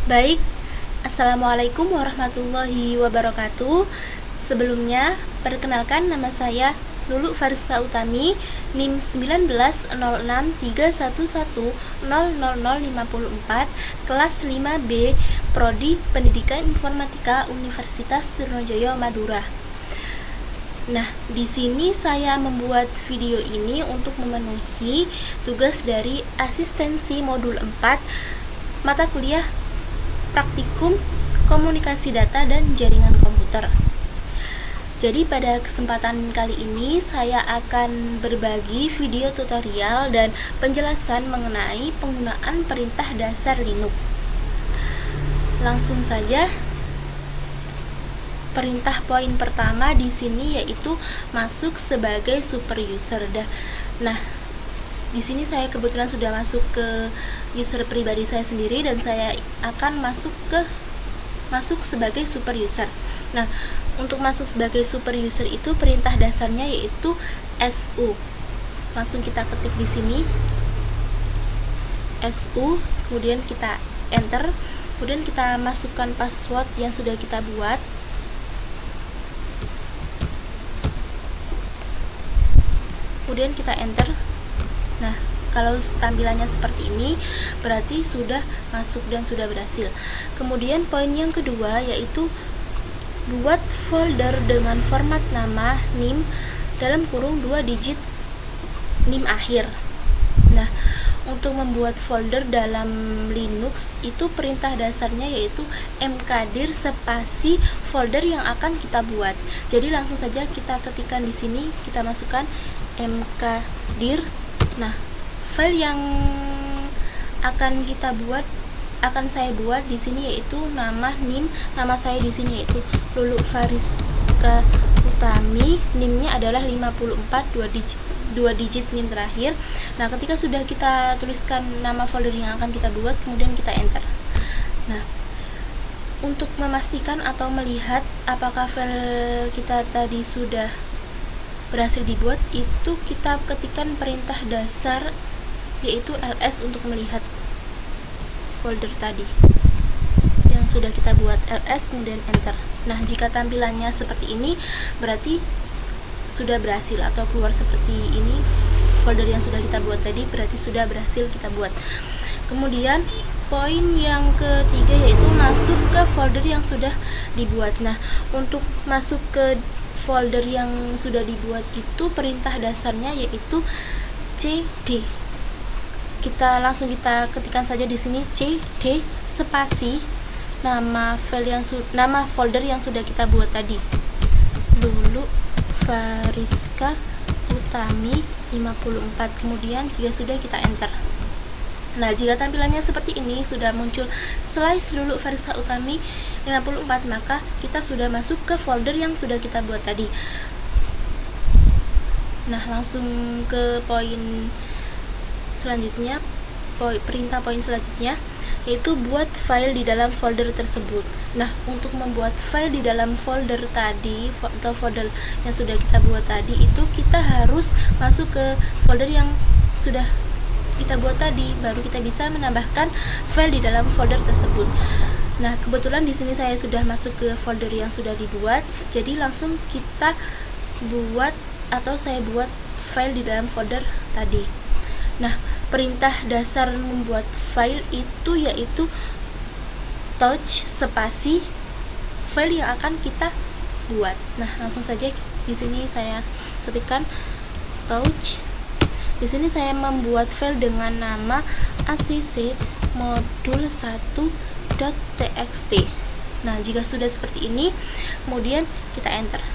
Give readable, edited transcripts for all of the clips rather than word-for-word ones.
Baik, Assalamualaikum warahmatullahi wabarakatuh. Sebelumnya, perkenalkan nama saya Lulu Fariska Utami, NIM 190631100054, kelas 5B, Prodi Pendidikan Informatika Universitas Sriwijaya Madura. Nah, di sini saya membuat video ini untuk memenuhi tugas dari asistensi modul 4 mata kuliah praktikum komunikasi data dan jaringan komputer. Jadi pada kesempatan kali ini saya akan berbagi video tutorial dan penjelasan mengenai penggunaan perintah dasar Linux. Langsung saja, perintah poin pertama di sini yaitu masuk sebagai super user. Nah, di sini saya kebetulan sudah masuk ke user pribadi saya sendiri dan saya akan masuk sebagai super user. Nah, untuk masuk sebagai super user itu perintah dasarnya yaitu su. Langsung kita ketik di sini su, kemudian kita enter, kemudian kita masukkan password yang sudah kita buat. Kemudian kita enter. Nah, kalau tampilannya seperti ini berarti sudah masuk dan sudah berhasil. Kemudian poin yang kedua yaitu buat folder dengan format nama NIM dalam kurung 2 digit NIM akhir. Nah, untuk membuat folder dalam Linux itu perintah dasarnya yaitu mkdir spasi folder yang akan kita buat. Jadi langsung saja kita ketikkan di sini, kita masukkan mkdir. Nah, file yang akan saya buat di sini yaitu nama NIM, nama saya di sini yaitu Lulu Fariska Utami, NIM-nya adalah 54 2 digit NIM terakhir. Nah, ketika sudah kita tuliskan nama folder yang akan kita buat, kemudian kita enter. Nah, untuk memastikan atau melihat apakah file kita tadi sudah berhasil dibuat, itu kita ketikkan perintah dasar yaitu ls untuk melihat folder tadi yang sudah kita buat, ls kemudian enter. Nah, jika tampilannya seperti ini berarti sudah berhasil, atau keluar seperti ini folder yang sudah kita buat tadi berarti sudah berhasil kita buat. Kemudian poin yang ketiga yaitu masuk ke folder yang sudah dibuat. Nah, untuk masuk ke folder yang sudah dibuat itu perintah dasarnya yaitu cd. Kita ketikkan saja di sini cd spasi nama folder yang sudah kita buat tadi, Lulu Fariska Utami 54. Kemudian jika sudah, kita enter. Nah, jika tampilannya seperti ini sudah muncul slice Lulu Fariska Utami 54, maka kita sudah masuk ke folder yang sudah kita buat tadi. Nah, langsung ke poin selanjutnya, perintah poin selanjutnya yaitu buat file di dalam folder tersebut. Nah, untuk membuat file di dalam folder tadi atau folder yang sudah kita buat tadi itu kita harus masuk ke folder yang sudah kita buat tadi, baru kita bisa menambahkan file di dalam folder tersebut. Nah, kebetulan di sini saya sudah masuk ke folder yang sudah dibuat, jadi langsung kita buat atau saya buat file di dalam folder tadi. Nah, perintah dasar membuat file itu yaitu touch spasi file yang akan kita buat. Nah, langsung saja di sini saya ketikkan touch. Di sini saya membuat file dengan nama acc modul1.txt. Nah, jika sudah seperti ini, kemudian kita enter.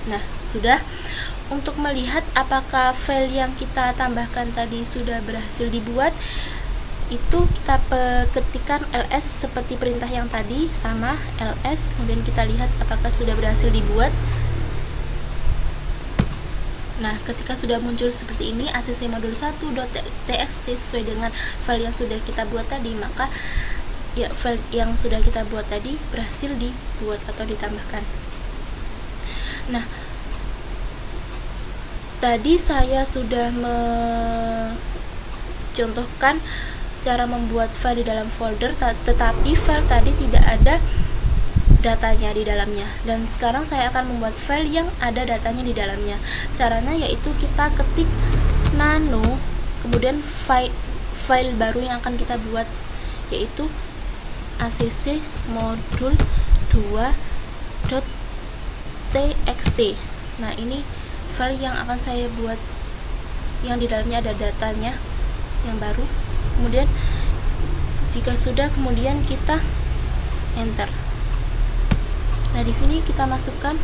Nah, sudah. Untuk melihat apakah file yang kita tambahkan tadi sudah berhasil dibuat, itu kita ketikkan ls seperti perintah yang tadi, sama ls, kemudian kita lihat apakah sudah berhasil dibuat. Nah, ketika sudah muncul seperti ini acc modul1.txt sesuai dengan file yang sudah kita buat tadi, maka ya file yang sudah kita buat tadi berhasil dibuat atau ditambahkan. Nah, tadi saya sudah mencontohkan cara membuat file di dalam folder, tetapi file tadi tidak ada datanya di dalamnya, dan sekarang saya akan membuat file yang ada datanya di dalamnya. Caranya yaitu kita ketik nano, kemudian file baru yang akan kita buat yaitu acc modul 2.txt. Nah, ini file yang akan saya buat yang di dalamnya ada datanya yang baru. Kemudian jika sudah, kemudian kita enter. Nah, di sini kita masukkan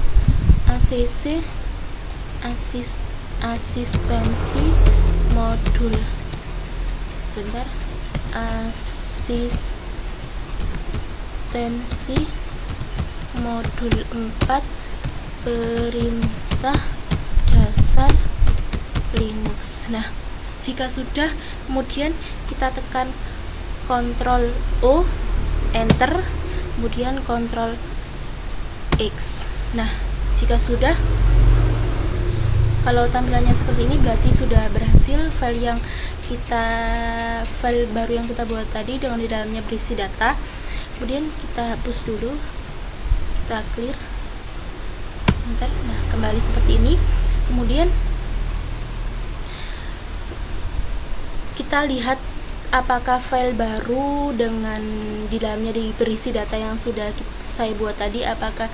acc asistensi modul asistensi modul 4 perintah dasar Linux. Nah, jika sudah, kemudian kita tekan Ctrl O, enter, kemudian Ctrl X. Nah, jika sudah, kalau tampilannya seperti ini berarti sudah berhasil file baru yang kita buat tadi dengan di dalamnya berisi data. Kemudian kita hapus dulu, kita clear, enter. Nah, kembali seperti ini. Kemudian kita lihat apakah file baru dengan di dalamnya berisi data yang sudah saya buat tadi, apakah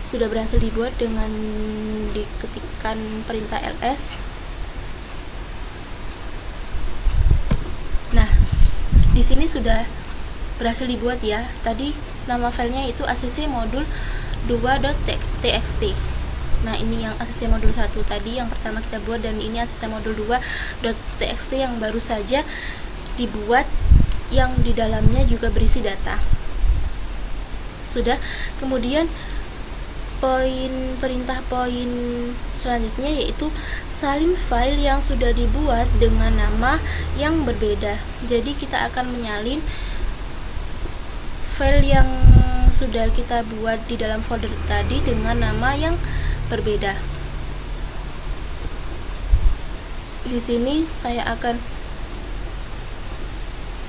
sudah berhasil dibuat dengan diketikkan perintah ls. Nah, di sini sudah berhasil dibuat ya. Tadi nama filenya itu acc modul 2.txt. Nah, ini yang acc modul 1 tadi yang pertama kita buat, dan ini acc modul 2.txt yang baru saja dibuat, yang di dalamnya juga berisi data. Sudah. Kemudian perintah poin selanjutnya yaitu salin file yang sudah dibuat dengan nama yang berbeda. Jadi kita akan menyalin file yang sudah kita buat di dalam folder tadi dengan nama yang berbeda. Di sini saya akan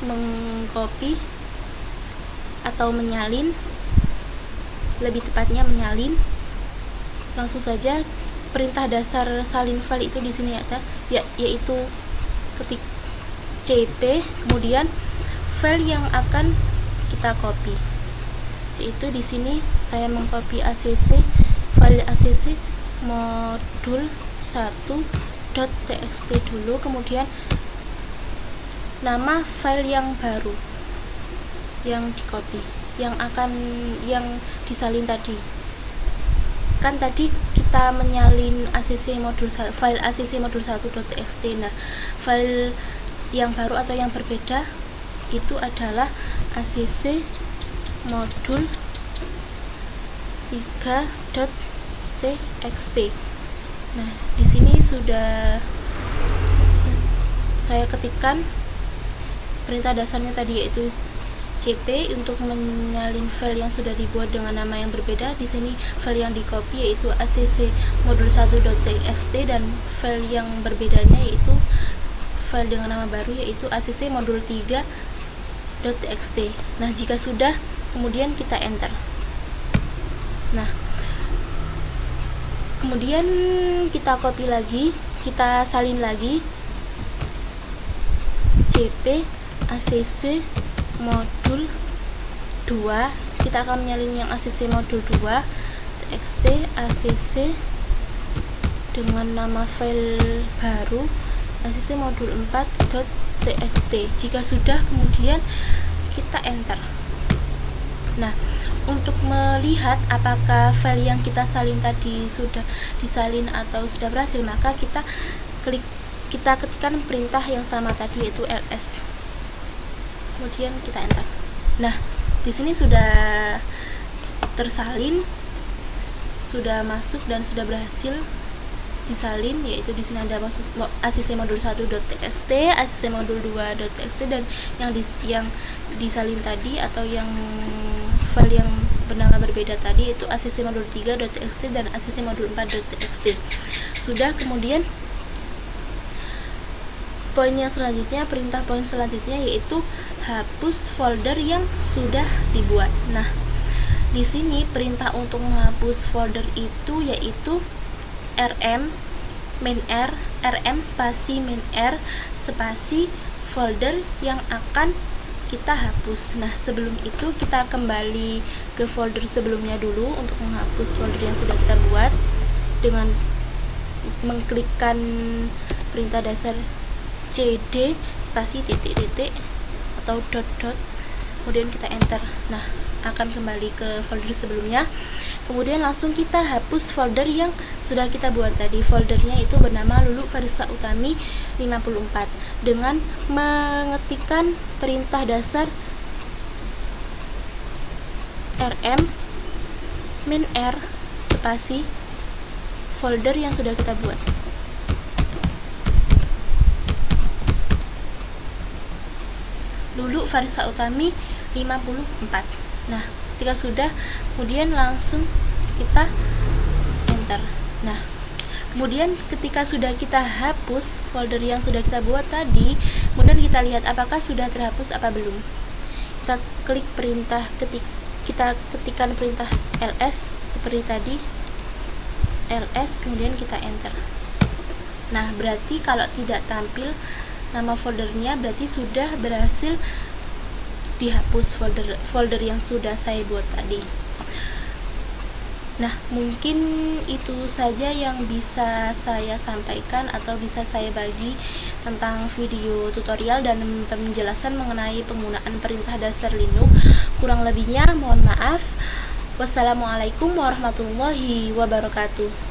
mengcopy atau menyalin, lebih tepatnya menyalin. Langsung saja perintah dasar salin file itu di sini yaitu ketik cp, kemudian file yang akan kita copy, yaitu di sini saya mengcopy file acc modul 1.txt dulu, kemudian nama file yang baru yang di copy, yang disalin tadi. Kan tadi kita menyalin file acc modul 1.txt. Nah, file yang baru atau yang berbeda itu adalah acc modul 3.txt. Nah, di sini sudah saya ketikkan perintah dasarnya tadi yaitu cp untuk menyalin file yang sudah dibuat dengan nama yang berbeda. Di sini file yang di copy yaitu acc modul 1.txt, dan file yang berbedanya yaitu file dengan nama baru yaitu acc modul 3.txt. Nah, jika sudah, kemudian kita enter. Nah, kemudian kita copy lagi, kita salin lagi cp acc modul 2. Kita akan menyalin yang acc modul 2 txt acc dengan nama file baru acc modul 4.txt. Jika sudah, kemudian kita enter. Nah, untuk melihat apakah file yang kita salin tadi sudah disalin atau sudah berhasil, maka kita ketikkan perintah yang sama tadi yaitu ls. Kemudian kita enter. Nah, di sini sudah tersalin, sudah masuk dan sudah berhasil disalin, yaitu di sini ada acc modul 1.txt, acc modul 2.txt, dan yang disalin tadi atau yang file yang bernama berbeda tadi itu acc modul 3.txt dan acc modul 4.txt. Sudah, kemudian perintah poin selanjutnya yaitu hapus folder yang sudah dibuat. Nah, di sini perintah untuk menghapus folder itu yaitu rm spasi min r spasi folder yang akan kita hapus. Nah, sebelum itu kita kembali ke folder sebelumnya dulu untuk menghapus folder yang sudah kita buat dengan mengklikkan perintah dasar cd spasi titik-titik atau dot, kemudian kita enter. Nah, akan kembali ke folder sebelumnya, kemudian langsung kita hapus folder yang sudah kita buat tadi. Foldernya itu bernama Lulu Farisa Utami 54 dengan mengetikkan perintah dasar rm min r spasi folder yang sudah kita buat. Lulu Farisa Utami 54. Nah, ketika sudah, kemudian langsung kita enter. Nah, kemudian ketika sudah kita hapus folder yang sudah kita buat tadi, kemudian kita lihat apakah sudah terhapus apa belum. Kita klik perintah kita ketikkan perintah ls seperti tadi, ls, kemudian kita enter. Nah, berarti kalau tidak tampil nama foldernya berarti sudah berhasil dihapus folder yang sudah saya buat tadi. Nah, mungkin itu saja yang bisa saya sampaikan atau bisa saya bagi tentang video tutorial dan penjelasan mengenai penggunaan perintah dasar Linux. Kurang lebihnya mohon maaf. Wassalamualaikum warahmatullahi wabarakatuh.